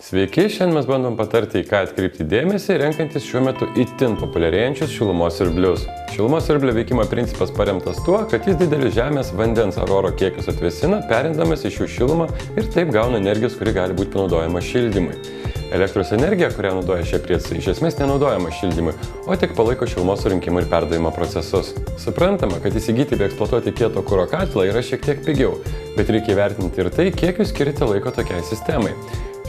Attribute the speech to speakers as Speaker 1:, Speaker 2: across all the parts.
Speaker 1: Sveiki, šiandien mes bandom patarti, į ką atkreipti dėmesį, renkantis šiuo metu itin populiarėjančius šilumos siurblius. Šilumos siurblio veikimo principas paremtas tuo, kad jis didelis žemės, vandens ar oro kiekius atvėsina, perindamas iš jų šilumą ir taip gauna energijos, kuri gali būti panaudojama šildymui. Elektros energija, kurią naudoja šie prietaisai, iš esmės nenaudojama šildymui, o tik palaiko šilumos surinkimo ir perdavimo procesus. Suprantama, kad įsigyti bei eksploatuoti kieto kuro katilą yra šiek tiek pigiau, bet reikia įvertinti ir tai, kiek jūs skirite laiko tokiai sistemai.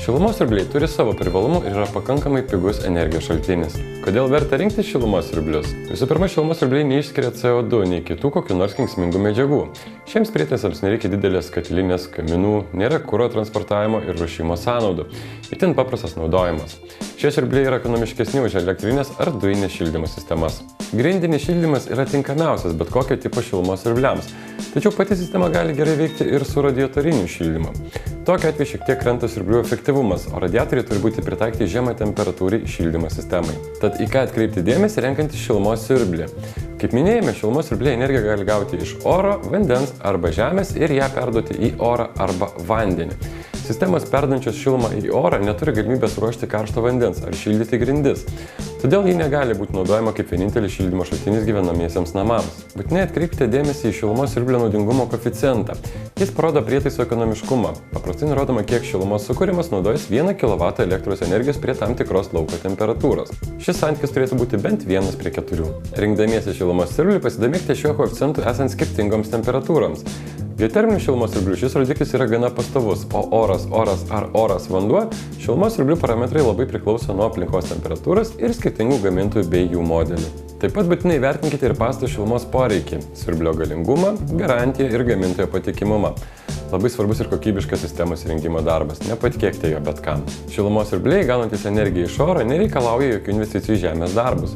Speaker 1: Šilumos siurbliai turi savo privalumų ir yra pakankamai pigus energijos šaltinis. Kodėl verta rinktis šilumos siurblius? Visų pirma, šilumos siurbliai neišskiria CO2 nei kitų kokių nors kenksmingų medžiagų. Šiems prietaisams nereikia didelės katilinės, kaminų, nėra kuro transportavimo ir ruošimo sąnaudų. Itin paprastas naudojimas. Šie siurbliai yra ekonomiškesni už elektrinės ar dujinės šildymo sistemas. Grindinis šildymas yra tinkamiausias bet kokio tipo šilumos siurbliams, tačiau pati sistema gali gerai veikti ir su radiatoriniu šildymu. Tokiu atveju šiek tiek krenta siurblių efektyvumas, o radiatoriai turi būti pritaikyti žemą temperatūrai šildymo sistemai. Tad į ką atkreipti dėmesį renkantis šilumos siurblį? Kaip minėjome, šilumos siurbliai energiją gali gauti iš oro, vandens arba žemės ir ją perduoti į orą arba vandenį. Sistemos perdančios šilumą į orą neturi galimybės ruošti karšto vandens ar šildyti grindis. Todėl ji negali būti naudojama kaip vienintelis šildymo šaltinis gyvenamiesiems namams. Būtinai atkreipkite dėmesį į šilumos siurblio naudingumo koeficientą. Jis parodo prietaiso ekonomiškumą. Paprastai nurodoma, kiek šilumos sukūrimas naudojas 1 kW elektros energijos prie tam tikros lauko temperatūros. Šis santykis turėtų būti bent 1 prie 4. Rinkdamiesi šilumos siurblį pasidomėkite šiuo koeficientu esant skirtingoms temperatūroms. Geoterminių šilumos siurblių šis rodiklis yra gana pastovus, o oras ar oras vanduo šilumos siurblių parametrai labai priklauso nuo aplinkos temperatūros ir skirtingų gamintojų bei jų modelių. Taip pat būtinai vertinkite ir pastato šilumos poreikį, siurblio galingumą, garantiją ir gamintojo patikimumą. Labai svarbus ir kokybiškas sistemos įrengimo darbas, nepatikėkite jo bet kam. Šilumos siurbliai gaunantis energiją iš oro nereikalauja jokių investicijų į žemės darbus.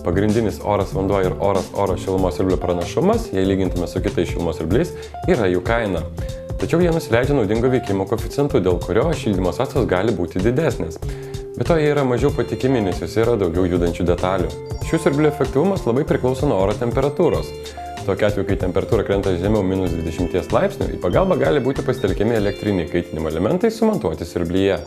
Speaker 1: Pagrindinis oras vanduo ir oras oro šilumos siurblio pranašumas, jei lygintume su kitais šilumos siurbliais, yra jų kaina. Tačiau jie nusileidžia naudingo veikimo koeficientu, dėl kurio šildymo sąsajos gali būti didesnės. Be to jie yra mažiau patikimi, nes juose yra daugiau judančių detalių. Šių siurblių efektyvumas labai priklauso nuo oro temperatūros. Tokiu atveju, kai temperatūra krenta žemiau -20 laipsnių, į pagalbą gali būti pasitelkiami elektriniai kaitinimo elementai sumontuoti siurblyje.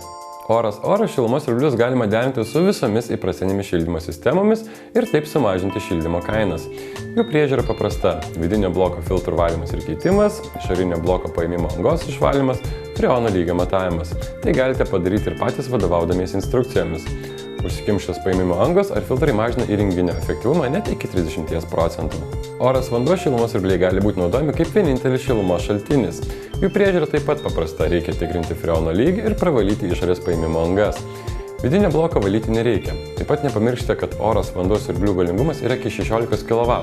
Speaker 1: Oras šilumos siurblius galima derinti su visomis įprastinėmis šildymo sistemomis ir taip sumažinti šildymo kainas. Jų priežiūra paprasta – vidinio bloko filtrų valymas ir keitimas, išorinio bloko paėmimo angos išvalymas, freono lygio matavimas. Tai galite padaryti ir patys vadovaudamiesi instrukcijomis. Užsikimšęs paėmimo angos ar filtrai mažina įrenginio efektyvumą net iki 30%. Oras vanduo šilumos siurbliai gali būti naudojami kaip vienintelis šilumos šaltinis. Jų priežiūra taip pat paprasta, reikia tikrinti freono lygį ir pravalyti išorės paėmimo angas. Vidinio bloko valyti nereikia. Taip pat nepamirškite, kad oras vanduo siurblių galingumas yra iki 16 kW.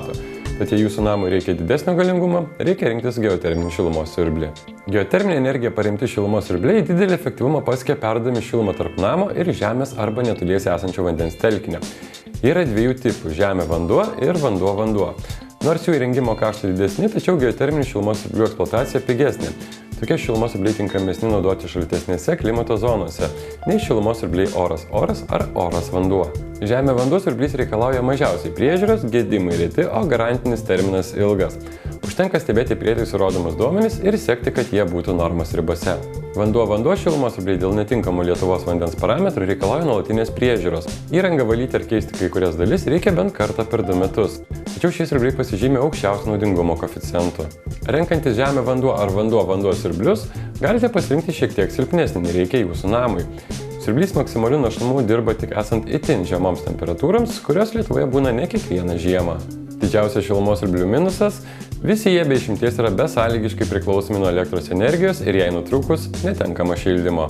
Speaker 1: Tad jei jūsų namui reikia didesnio galingumo, reikia rinktis geoterminį šilumos siurblį. Geoterminė energija paremti šilumos siurbliai didelį efektyvumą pasiekia perdami šilumą tarp namo ir žemės arba netoliese esančio vandens telkinio. Yra dviejų tipų – žemė vanduo ir vanduo vanduo. Nors jų įrengimo kaštai didesni, tačiau geoterminių šilumos siurblių eksploatacija pigesnė. Tokie šilumos siurbliai tinkamesni naudoti šaltesnėse klimato zonose, nei šilumos siurbliai oras ar oras vanduo. Žemė vanduo siurblys reikalauja mažiausiai priežiūros, gedimai reti, o garantinis terminas ilgas. Užtenka stebėti prietaisų rodomus duomenis ir sekti, kad jie būtų normos ribose. Vanduo šilumos siurbliai dėl netinkamų Lietuvos vandens parametrų reikalauja nuolatinės priežiūros. Įrangą valyti ar keisti kai kurias dalis reikia bent kartą per 2 metus. Tačiau šie siurbliai pasižymė aukščiausiu naudingumo koeficientu. Renkantis žemė vanduo ar vanduo siurblius, galite pasirinkti šiek tiek silpnesnį, nei reikia jūsų namui. Siurblys maksimaliu našumu dirba tik esant itin žemoms temperatūroms, kurios Lietuvoje būna ne kiekvieną žiemą. Didžiausias šilumos siurblių minusas – visi jie be išimties yra besąlygiškai priklausomi nuo elektros energijos ir jai nutrūkus netenkama šildymo.